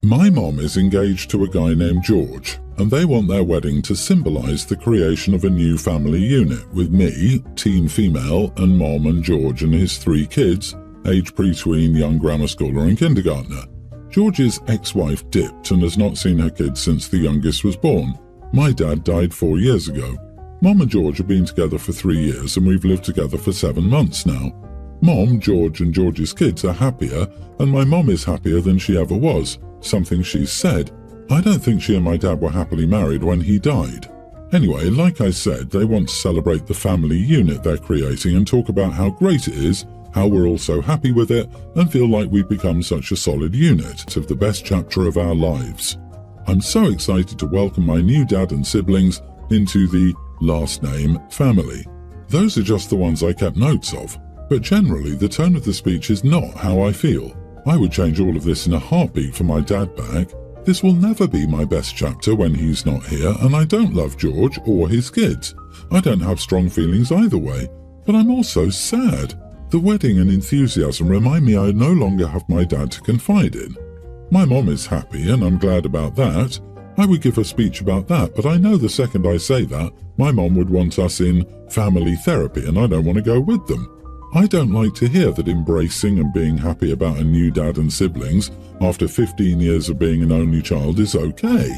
My mom is engaged to a guy named George, and they want their wedding to symbolise the creation of a new family unit with me, teen female, and Mom and George and his 3 kids, aged between young grammar schooler and kindergartner. George's ex-wife dipped and has not seen her kids since the youngest was born. My dad died 4 years ago. Mom and George have been together for 3 years and we've lived together for 7 months now. Mom, George and George's kids are happier, and my mom is happier than she ever was, something she's said. I don't think she and my dad were happily married when he died. Anyway, like I said, they want to celebrate the family unit they're creating and talk about how great it is, how we're all so happy with it, and feel like we've become such a solid unit of the best chapter of our lives. I'm so excited to welcome my new dad and siblings into the last name family. Those are just the ones I kept notes of, but generally the tone of the speech is not how I feel. I would change all of this in a heartbeat for my dad back. This will never be my best chapter when he's not here, and I don't love George or his kids. I don't have strong feelings either way, but I'm also sad. The wedding and enthusiasm remind me I no longer have my dad to confide in. My mom is happy, and I'm glad about that. I would give a speech about that, but I know the second I say that, my mom would want us in family therapy, and I don't want to go with them. I don't like to hear that embracing and being happy about a new dad and siblings after 15 years of being an only child is okay.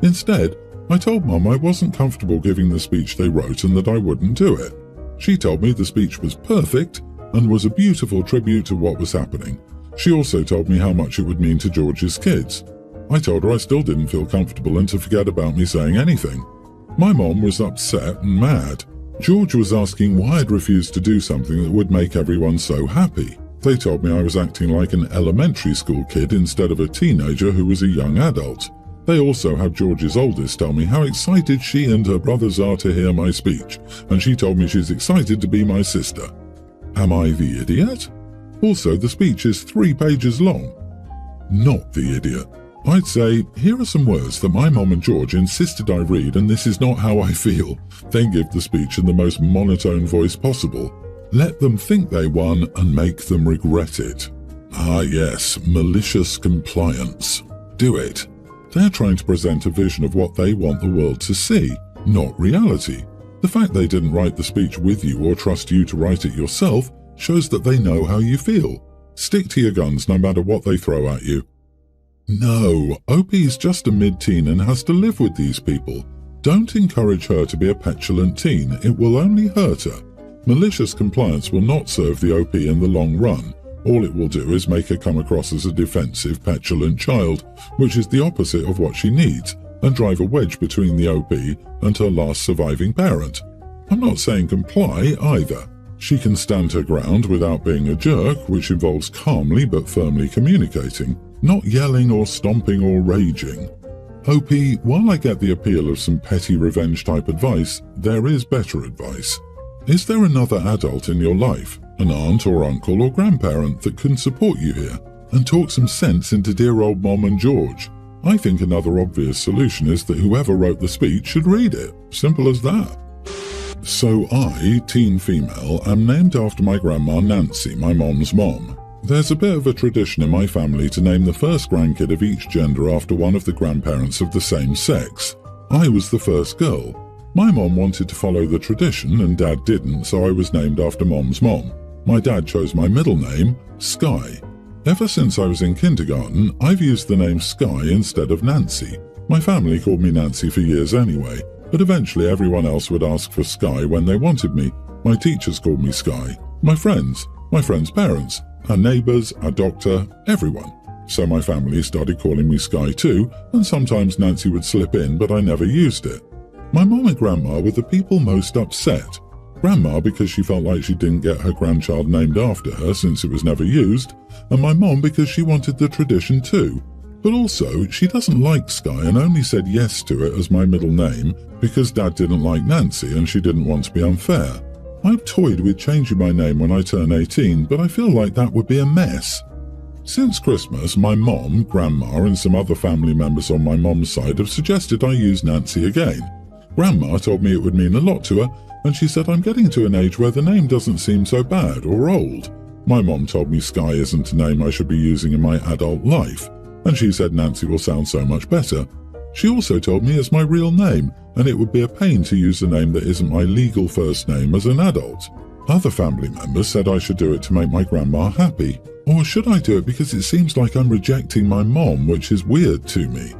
Instead, I told Mum I wasn't comfortable giving the speech they wrote and that I wouldn't do it. She told me the speech was perfect and was a beautiful tribute to what was happening. She also told me how much it would mean to George's kids. I told her I still didn't feel comfortable and to forget about me saying anything. My mom was upset and mad. George was asking why I'd refused to do something that would make everyone so happy. They told me I was acting like an elementary school kid instead of a teenager who was a young adult. They also had George's oldest tell me how excited she and her brothers are to hear my speech, and she told me she's excited to be my sister. Am I the idiot? Also, the speech is 3 pages long. Not the idiot. I'd say, here are some words that my mom and George insisted I read, and this is not how I feel. Then give the speech in the most monotone voice possible. Let them think they won and make them regret it. Ah yes, malicious compliance. Do it. They're trying to present a vision of what they want the world to see, not reality. The fact they didn't write the speech with you or trust you to write it yourself shows that they know how you feel. Stick to your guns no matter what they throw at you. No, Opie's just a mid-teen and has to live with these people. Don't encourage her to be a petulant teen, it will only hurt her. Malicious compliance will not serve the OP in the long run. All it will do is make her come across as a defensive, petulant child, which is the opposite of what she needs, and drive a wedge between the OP and her last surviving parent. I'm not saying comply either. She can stand her ground without being a jerk, which involves calmly but firmly communicating, not yelling or stomping or raging. OP, while I get the appeal of some petty revenge-type advice, there is better advice. Is there another adult in your life, an aunt or uncle or grandparent that can support you here and talk some sense into dear old Mom and George? I think another obvious solution is that whoever wrote the speech should read it. Simple as that. So I, teen female, am named after my grandma Nancy, my mom's mom. There's a bit of a tradition in my family to name the first grandkid of each gender after one of the grandparents of the same sex. I was the first girl. My mom wanted to follow the tradition and Dad didn't, so I was named after Mom's mom. My dad chose my middle name, Sky. Ever since I was in kindergarten, I've used the name Sky instead of Nancy. My family called me Nancy for years anyway, but eventually everyone else would ask for Sky when they wanted me. My teachers called me Sky. My friends parents, our neighbours, our doctor, everyone. So my family started calling me Sky too, and sometimes Nancy would slip in, but I never used it. My mom and grandma were the people most upset. Grandma because she felt like she didn't get her grandchild named after her since it was never used, and my mom because she wanted the tradition too. But also, she doesn't like Sky and only said yes to it as my middle name because Dad didn't like Nancy and she didn't want to be unfair. I've toyed with changing my name when I turn 18, but I feel like that would be a mess. Since Christmas, my mom, grandma and some other family members on my mom's side have suggested I use Nancy again. Grandma told me it would mean a lot to her, and she said I'm getting to an age where the name doesn't seem so bad or old. My mom told me Sky isn't a name I should be using in my adult life. and she said Nancy will sound so much better. She also told me it's my real name, and it would be a pain to use a name that isn't my legal first name as an adult. Other family members said I should do it to make my grandma happy. Or should I do it because it seems like I'm rejecting my mom, which is weird to me?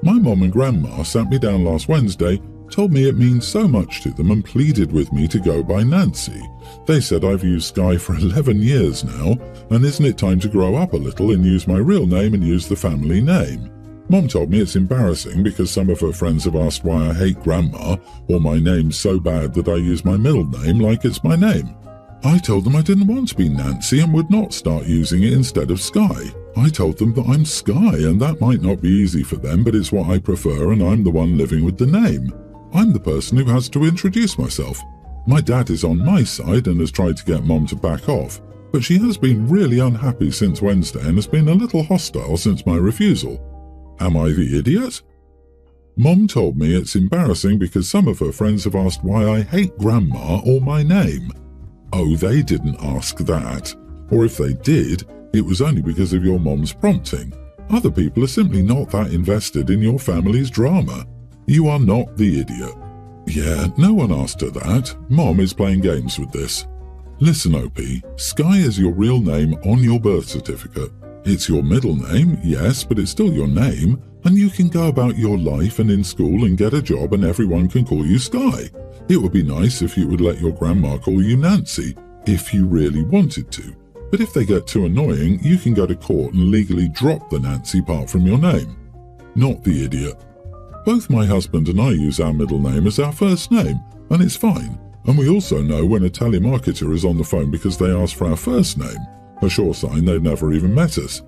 My mom and grandma sat me down last Wednesday, told me it means so much to them and pleaded with me to go by Nancy. They said I've used Skye for 11 years now, and isn't it time to grow up a little and use my real name and use the family name? Mom told me it's embarrassing because some of her friends have asked why I hate Grandma, or my name's so bad that I use my middle name like it's my name. I told them I didn't want to be Nancy and would not start using it instead of Skye. I told them that I'm Skye, and that might not be easy for them, but it's what I prefer and I'm the one living with the name. I'm the person who has to introduce myself. My dad is on my side and has tried to get Mom to back off, but she has been really unhappy since Wednesday and has been a little hostile since my refusal. Am I the idiot? Mom told me it's embarrassing because some of her friends have asked why I hate Grandma or my name. Oh, they didn't ask that. Or if they did, it was only because of your mom's prompting. Other people are simply not that invested in your family's drama. You are not the idiot. Yeah, no one asked her that. Mom is playing games with this. Listen, OP, Skye is your real name on your birth certificate. It's your middle name, yes, but it's still your name, and you can go about your life and in school and get a job and everyone can call you Skye. It would be nice if you would let your grandma call you Nancy, if you really wanted to. But if they get too annoying, you can go to court and legally drop the Nancy part from your name. Not the idiot. Both my husband and I use our middle name as our first name, and it's fine. And we also know when a telemarketer is on the phone because they ask for our first name, a sure sign they've never even met us.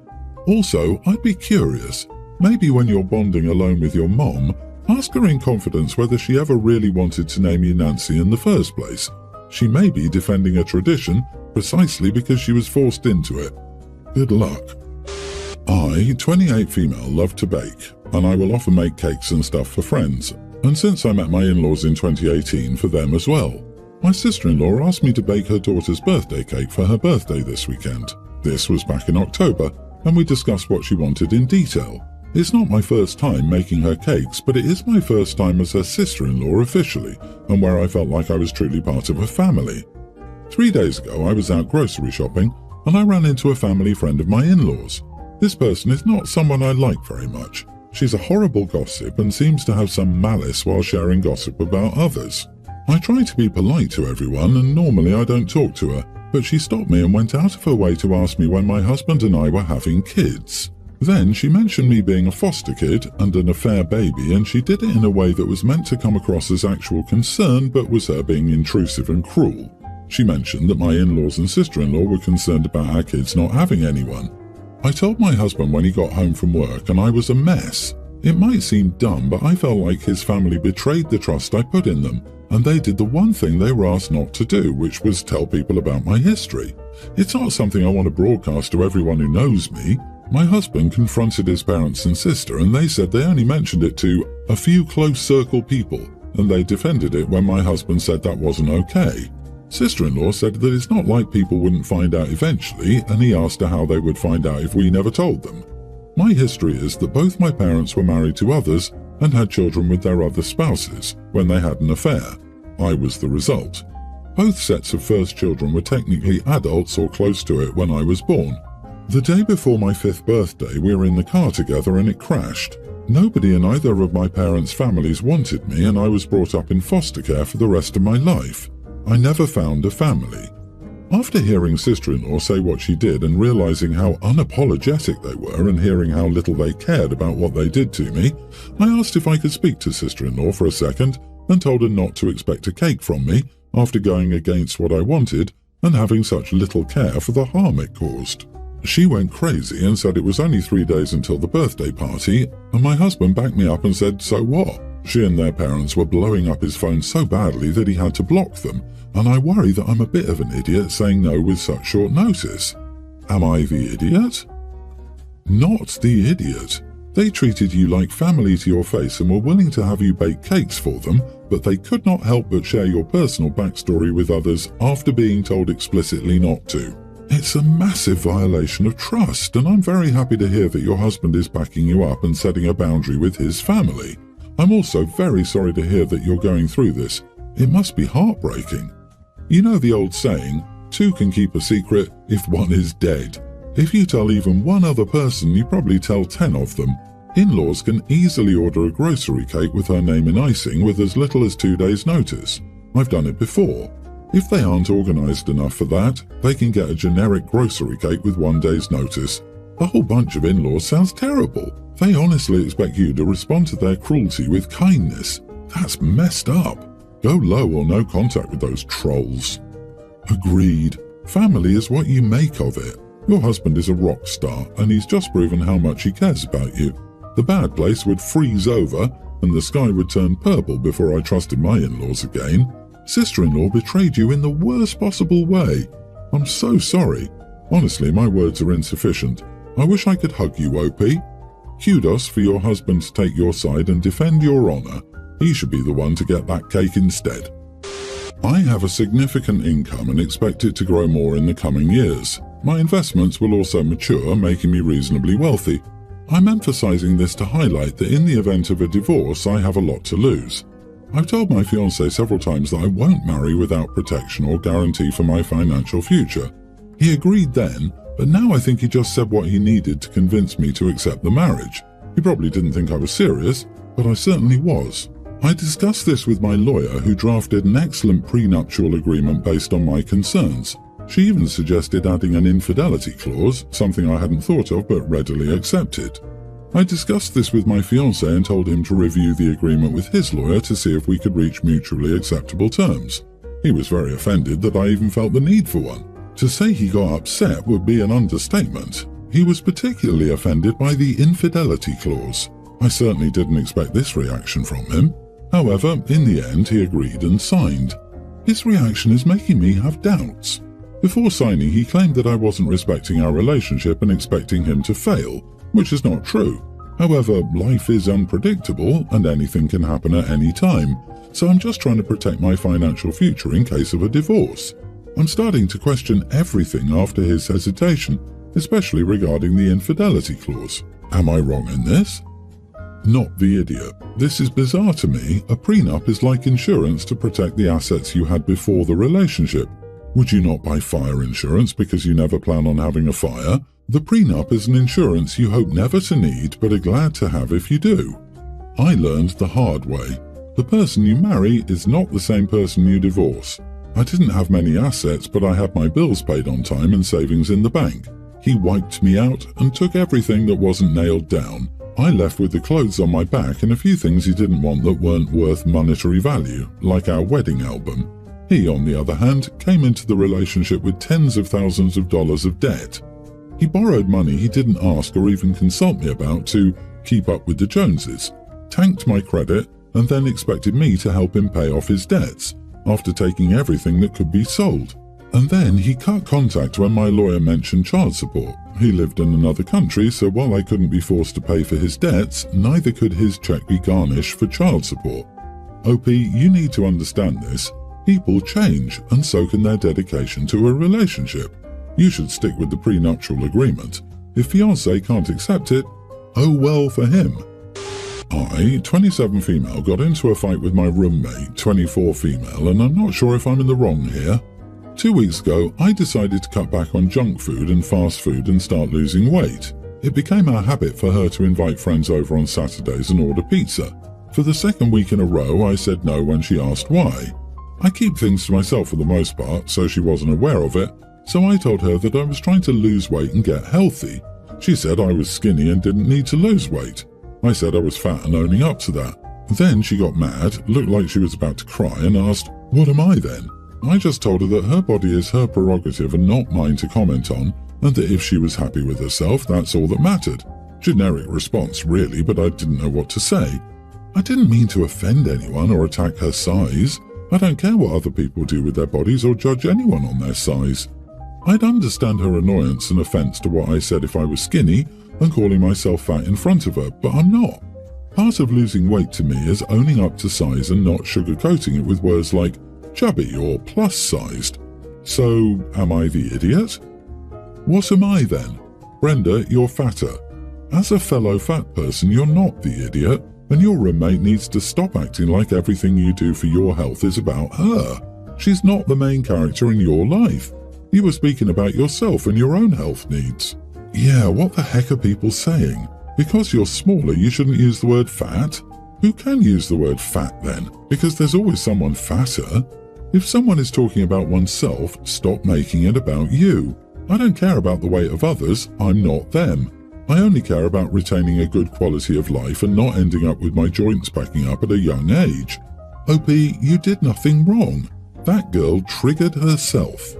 Also, I'd be curious. Maybe when you're bonding alone with your mom, ask her in confidence whether she ever really wanted to name you Nancy in the first place. She may be defending a tradition precisely because she was forced into it. Good luck. I, 28 female, love to bake, and I will often make cakes and stuff for friends, and since I met my in-laws in 2018, for them as well. My sister-in-law asked me to bake her daughter's birthday cake for her birthday this weekend. This was back in October, and we discussed what she wanted in detail. It's not my first time making her cakes, but it is my first time as her sister-in-law officially, and where I felt like I was truly part of her family. 3 days ago I was out grocery shopping, and I ran into a family friend of my in-laws. This person is not someone I like very much. She's a horrible gossip and seems to have some malice while sharing gossip about others. I try to be polite to everyone, and normally I don't talk to her, but she stopped me and went out of her way to ask me when my husband and I were having kids. Then she mentioned me being a foster kid and an affair baby, and she did it in a way that was meant to come across as actual concern but was her being intrusive and cruel. She mentioned that my in-laws and sister-in-law were concerned about our kids not having anyone. I told my husband when he got home from work and I was a mess. It might seem dumb, but I felt like his family betrayed the trust I put in them, and they did the one thing they were asked not to do, which was tell people about my history. It's not something I want to broadcast to everyone who knows me. My husband confronted his parents and sister, and they said they only mentioned it to a few close circle people, and they defended it when my husband said that wasn't okay. Sister-in-law said that it's not like people wouldn't find out eventually, and he asked her how they would find out if we never told them. My history is that both my parents were married to others and had children with their other spouses when they had an affair. I was the result. Both sets of first children were technically adults or close to it when I was born. The day before my 5th birthday, we were in the car together and it crashed. Nobody in either of my parents' families wanted me, and I was brought up in foster care for the rest of my life. I never found a family. After hearing sister-in-law say what she did and realizing how unapologetic they were and hearing how little they cared about what they did to me, I asked if I could speak to sister-in-law for a second and told her not to expect a cake from me after going against what I wanted and having such little care for the harm it caused. She went crazy and said it was only 3 days until the birthday party, and my husband backed me up and said, so what? She and their parents were blowing up his phone so badly that he had to block them, and I worry that I'm a bit of an idiot saying no with such short notice. Am I the idiot? Not the idiot. They treated you like family to your face and were willing to have you bake cakes for them, but they could not help but share your personal backstory with others after being told explicitly not to. It's a massive violation of trust, and I'm very happy to hear that your husband is backing you up and setting a boundary with his family. I'm also very sorry to hear that you're going through this. It must be heartbreaking. You know the old saying, two can keep a secret if one is dead. If you tell even one other person, you probably tell 10 of them. In-laws can easily order a grocery cake with her name in icing with as little as 2 days' notice. I've done it before. If they aren't organised enough for that, they can get a generic grocery cake with 1 day's notice. The whole bunch of in-laws sounds terrible. They honestly expect you to respond to their cruelty with kindness. That's messed up. Go low or no contact with those trolls. Agreed. Family is what you make of it. Your husband is a rock star, and he's just proven how much he cares about you. The bad place would freeze over, and the sky would turn purple before I trusted my in-laws again. Sister-in-law betrayed you in the worst possible way. I'm so sorry. Honestly, my words are insufficient. I wish I could hug you, OP. Kudos for your husband to take your side and defend your honour. He should be the one to get that cake instead. I have a significant income and expect it to grow more in the coming years. My investments will also mature, making me reasonably wealthy. I'm emphasizing this to highlight that in the event of a divorce, I have a lot to lose. I've told my fiancé several times that I won't marry without protection or guarantee for my financial future. He agreed then, but now I think he just said what he needed to convince me to accept the marriage. He probably didn't think I was serious, but I certainly was. I discussed this with my lawyer, who drafted an excellent prenuptial agreement based on my concerns. She even suggested adding an infidelity clause, something I hadn't thought of but readily accepted. I discussed this with my fiancé and told him to review the agreement with his lawyer to see if we could reach mutually acceptable terms. He was very offended that I even felt the need for one. To say he got upset would be an understatement. He was particularly offended by the infidelity clause. I certainly didn't expect this reaction from him. However, in the end, he agreed and signed. His reaction is making me have doubts. Before signing, he claimed that I wasn't respecting our relationship and expecting him to fail, which is not true. However, life is unpredictable and anything can happen at any time, so I'm just trying to protect my financial future in case of a divorce. I'm starting to question everything after his hesitation, especially regarding the infidelity clause. Am I wrong in this? Not the idiot. This is bizarre to me. A prenup is like insurance to protect the assets you had before the relationship. Would you not buy fire insurance because you never plan on having a fire? The prenup is an insurance you hope never to need but are glad to have if you do. I learned the hard way. The person you marry is not the same person you divorce. I didn't have many assets, but I had my bills paid on time and savings in the bank. He wiped me out and took everything that wasn't nailed down. I left with the clothes on my back and a few things he didn't want that weren't worth monetary value, like our wedding album. He, on the other hand, came into the relationship with tens of thousands of dollars of debt. He borrowed money he didn't ask or even consult me about to keep up with the Joneses, tanked my credit, and then expected me to help him pay off his debts, after taking everything that could be sold. And then he cut contact when my lawyer mentioned child support. He lived in another country, so while I couldn't be forced to pay for his debts, neither could his check be garnished for child support. OP, you need to understand this. People change, and so can their dedication to a relationship. You should stick with the prenuptial agreement. If fiancé can't accept it, oh well for him. I, 27 female, got into a fight with my roommate, 24 female, and I'm not sure if I'm in the wrong here. 2 weeks ago, I decided to cut back on junk food and fast food and start losing weight. It became our habit for her to invite friends over on Saturdays and order pizza. For the second week in a row, I said no when she asked why. I keep things to myself for the most part, so she wasn't aware of it, so I told her that I was trying to lose weight and get healthy. She said I was skinny and didn't need to lose weight. I said I was fat and owning up to that. Then she got mad, looked like she was about to cry, and asked, "What am I then?" I just told her that her body is her prerogative and not mine to comment on, and that if she was happy with herself, that's all that mattered. Generic response, really, but I didn't know what to say. I didn't mean to offend anyone or attack her size. I don't care what other people do with their bodies or judge anyone on their size. I'd understand her annoyance and offence to what I said if I was skinny and calling myself fat in front of her, but I'm not. Part of losing weight to me is owning up to size and not sugarcoating it with words like chubby or plus-sized. So, am I the idiot? What am I then? Brenda, you're fatter. As a fellow fat person, you're not the idiot, and your roommate needs to stop acting like everything you do for your health is about her. She's not the main character in your life. You were speaking about yourself and your own health needs. Yeah, what the heck are people saying? Because you're smaller, you shouldn't use the word fat? Who can use the word fat then? Because there's always someone fatter. If someone is talking about oneself, stop making it about you. I don't care about the weight of others, I'm not them. I only care about retaining a good quality of life and not ending up with my joints packing up at a young age. OP, you did nothing wrong. That girl triggered herself.